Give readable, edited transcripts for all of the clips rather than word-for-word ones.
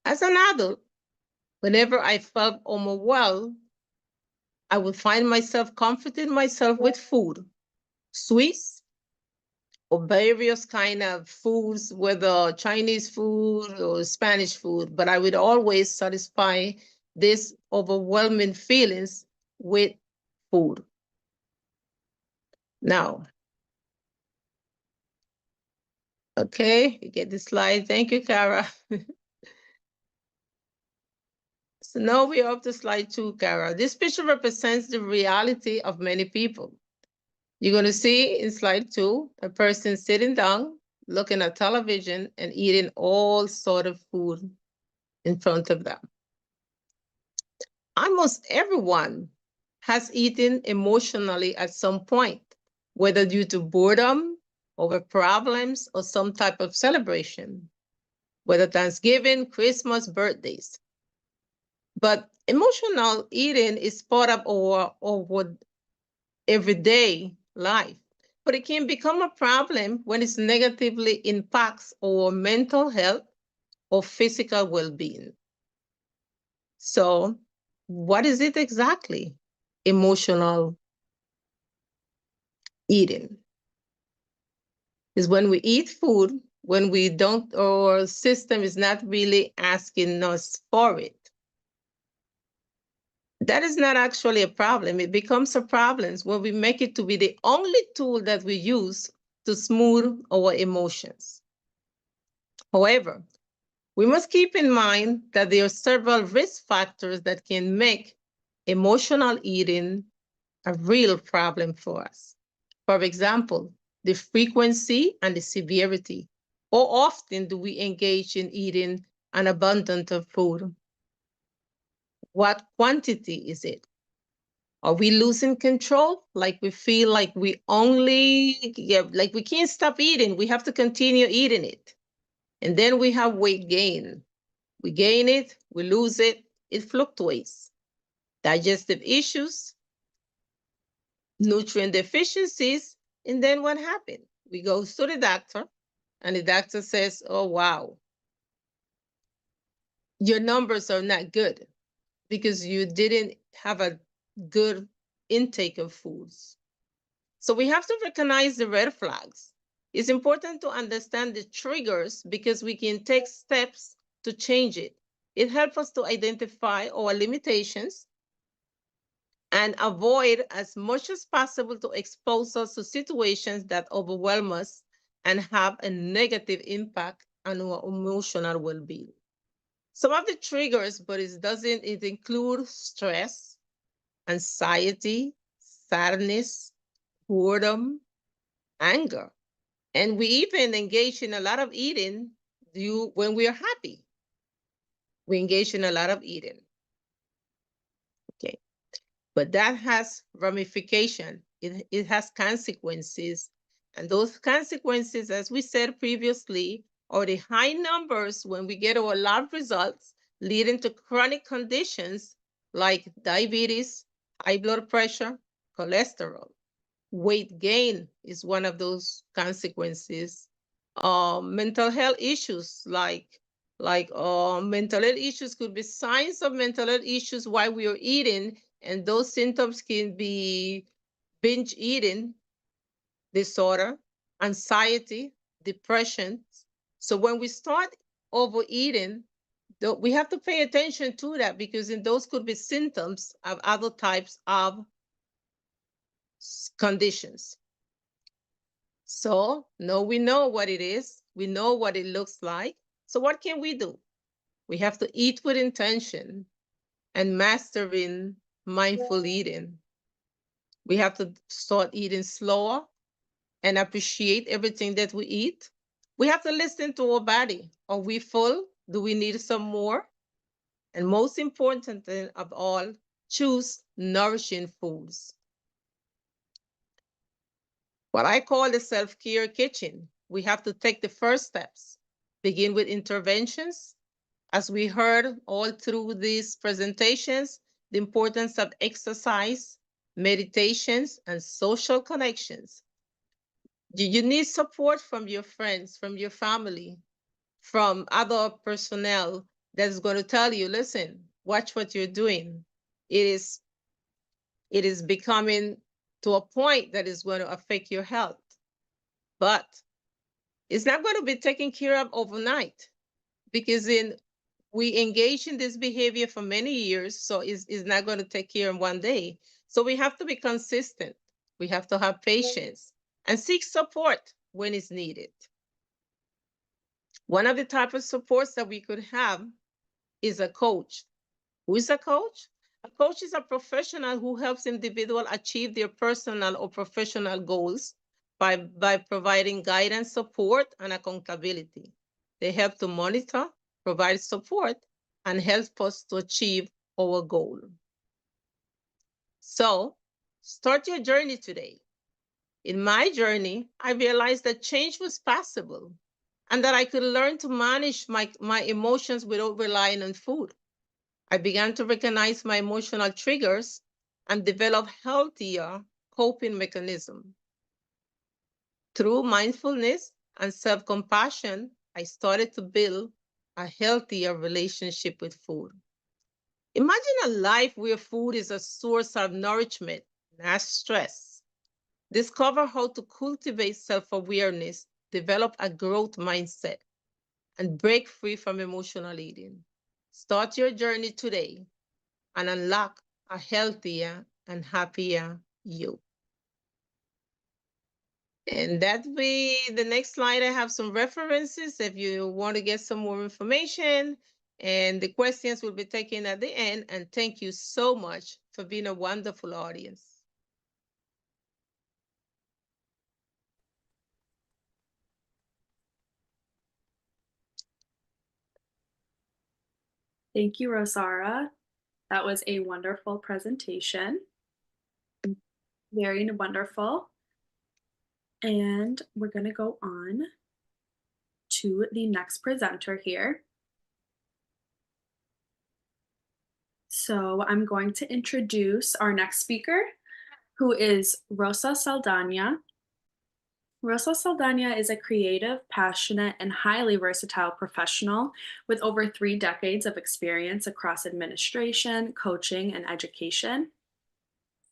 As an adult, whenever I felt overwhelmed, I would find myself comforting myself with food, sweets, or various kind of foods, whether Chinese food or Spanish food, but I would always satisfy these overwhelming feelings with food. Now, okay, you get the slide. Thank you, Kara. So now we're up to slide 2, Kara. This picture represents the reality of many people. You're going to see in slide 2 a person sitting down, looking at television and eating all sort of food in front of them. Almost everyone has eaten emotionally at some point, whether due to boredom, over problems, or some type of celebration, whether Thanksgiving, Christmas, birthdays. But emotional eating is part of our everyday life. But it can become a problem when it negatively impacts our mental health or physical well-being. So, what is it exactly? Emotional eating is when we eat food when we don't, our system is not really asking us for it. That is not actually a problem. It becomes a problem when we make it to be the only tool that we use to smooth our emotions. However, we must keep in mind that there are several risk factors that can make emotional eating a real problem for us. For example, the frequency and the severity. How often do we engage in eating an abundance of food? What quantity is it? Are we losing control? Like we feel like we only, like we can't stop eating. We have to continue eating it. And then we have weight gain. We gain it, we lose it, it fluctuates. Digestive issues, nutrient deficiencies, and then what happened? We go to the doctor, and the doctor says, oh, wow, your numbers are not good because you didn't have a good intake of foods. So we have to recognize the red flags. It's important to understand the triggers because we can take steps to change it. It helps us to identify our limitations and avoid as much as possible to expose us to situations that overwhelm us and have a negative impact on our emotional well-being. Some of the triggers, but it include stress, anxiety, sadness, boredom, anger. And we even engage in a lot of eating when we are happy. We engage in a lot of eating. Okay. But that has ramification. It has consequences. And those consequences, as we said previously, are the high numbers when we get our lab results leading to chronic conditions like diabetes, high blood pressure, cholesterol. Weight gain is one of those consequences. Mental health issues mental health issues could be signs of mental health issues while we are eating, and those symptoms can be binge eating disorder, anxiety, depression. So when we start overeating, we have to pay attention to that because those could be symptoms of other types of conditions. So now we know what it is. We know what it looks like. So what can we do? We have to eat with intention and mastering mindful eating. We have to start eating slower and appreciate everything that we eat. We have to listen to our body. Are we full? Do we need some more? And most important of all, choose nourishing foods. What I call the self-care kitchen. We have to take the first steps. Begin with interventions. As we heard all through these presentations, the importance of exercise, meditations, and social connections. You need support from your friends, from your family, from other personnel that's going to tell you, listen, watch what you're doing. It is becoming to a point that is going to affect your health. But it's not going to be taken care of overnight, because we engage in this behavior for many years, so it's not going to take care in one day. So we have to be consistent. We have to have patience and seek support when it's needed. One of the type of supports that we could have is a coach. Who is a coach? A coach is a professional who helps individuals achieve their personal or professional goals by providing guidance, support, and accountability. They help to monitor, provide support, and help us to achieve our goal. So, start your journey today. In my journey, I realized that change was possible and that I could learn to manage my emotions without relying on food. I began to recognize my emotional triggers and develop healthier coping mechanisms. Through mindfulness and self-compassion, I started to build a healthier relationship with food. Imagine a life where food is a source of nourishment, not stress. Discover how to cultivate self-awareness, develop a growth mindset, and break free from emotional eating. Start your journey today and unlock a healthier and happier you. And that be the next slide. I have some references if you want to get some more information, and the questions will be taken at the end. And thank you so much for being a wonderful audience. Thank you, Rosara. That was a wonderful presentation. Very wonderful. And we're going to go on to the next presenter here. So I'm going to introduce our next speaker, who is Rosa Saldana. Rosa Saldana is a creative, passionate, and highly versatile professional with over 3 decades of experience across administration, coaching, and education.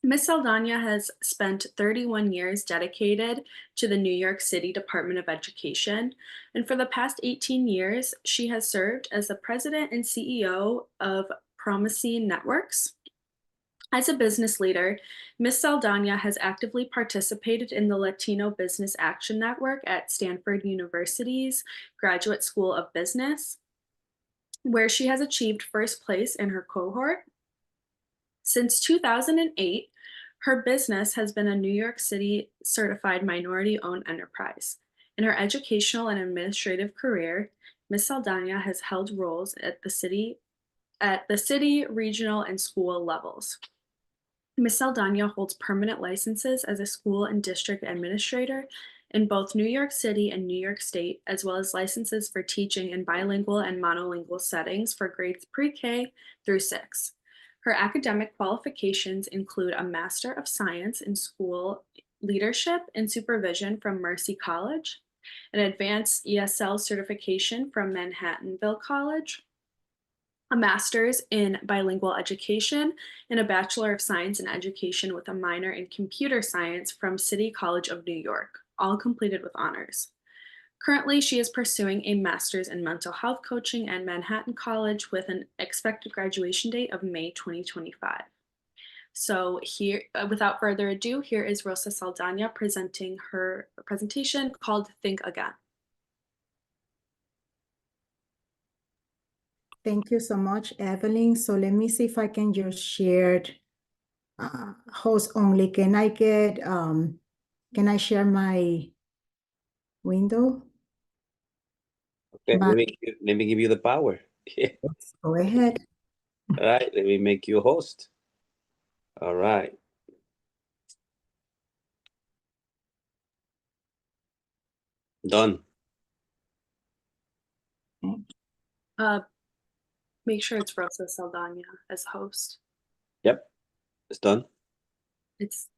Ms. Saldana has spent 31 years dedicated to the New York City Department of Education, and for the past 18 years, she has served as the president and CEO of Promising Networks. As a business leader, Ms. Saldana has actively participated in the Latino Business Action Network at Stanford University's Graduate School of Business, where she has achieved first place in her cohort. Since 2008, her business has been a New York City certified minority-owned enterprise. In her educational and administrative career, Ms. Saldana has held roles at the city, regional, and school levels. Ms. Saldana holds permanent licenses as a school and district administrator in both New York City and New York State, as well as licenses for teaching in bilingual and monolingual settings for grades pre-K through 6. Her academic qualifications include a Master of Science in School Leadership and Supervision from Mercy College, an advanced ESL certification from Manhattanville College, a master's in bilingual education, and a Bachelor of Science in Education with a minor in computer science from City College of New York, all completed with honors. Currently, she is pursuing a master's in mental health coaching at Manhattan College with an expected graduation date of May 2025. So here, without further ado, here is Rosa Saldana presenting her presentation called Think Again. Thank you so much, Evelyn. So let me see if I can just share host only. Can I share my window? Okay, let me give you the power. Go ahead. All right, let me make you a host. All right. Done. Make sure it's Rosa Saldana as host. Yep, it's done. It's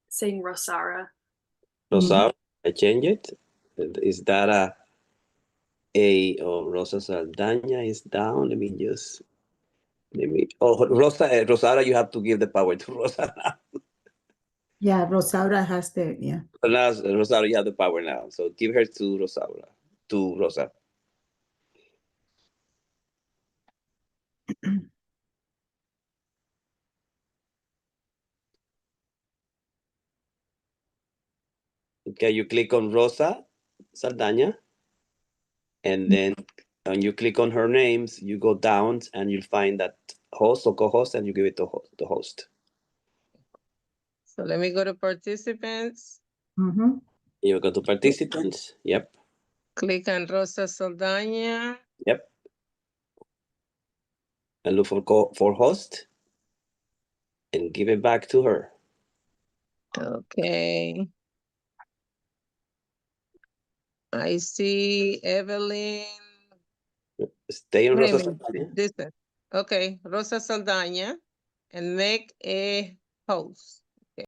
saying Rosara. Rosara, I change it. Is that Rosa Saldaña is down. Rosara, you have to give the power to Rosa. Yeah, Rosaura has the, yeah. Now, Rosaura, you have the power now. So give her to Rosaura, to Rosa. Okay, you click on Rosa Saldaña, and then when you click on her names, you go down and you'll find that host or co-host, and you give it to the host. So let me go to participants, Mhm. You go to participants. Yep, click on Rosa Saldaña. yep. And look for host, and give it back to her. Okay. I see Evelyn. Stay on Wait a Rosa minute, Saldaña. this one. Okay, Rosa Saldaña, and make a host.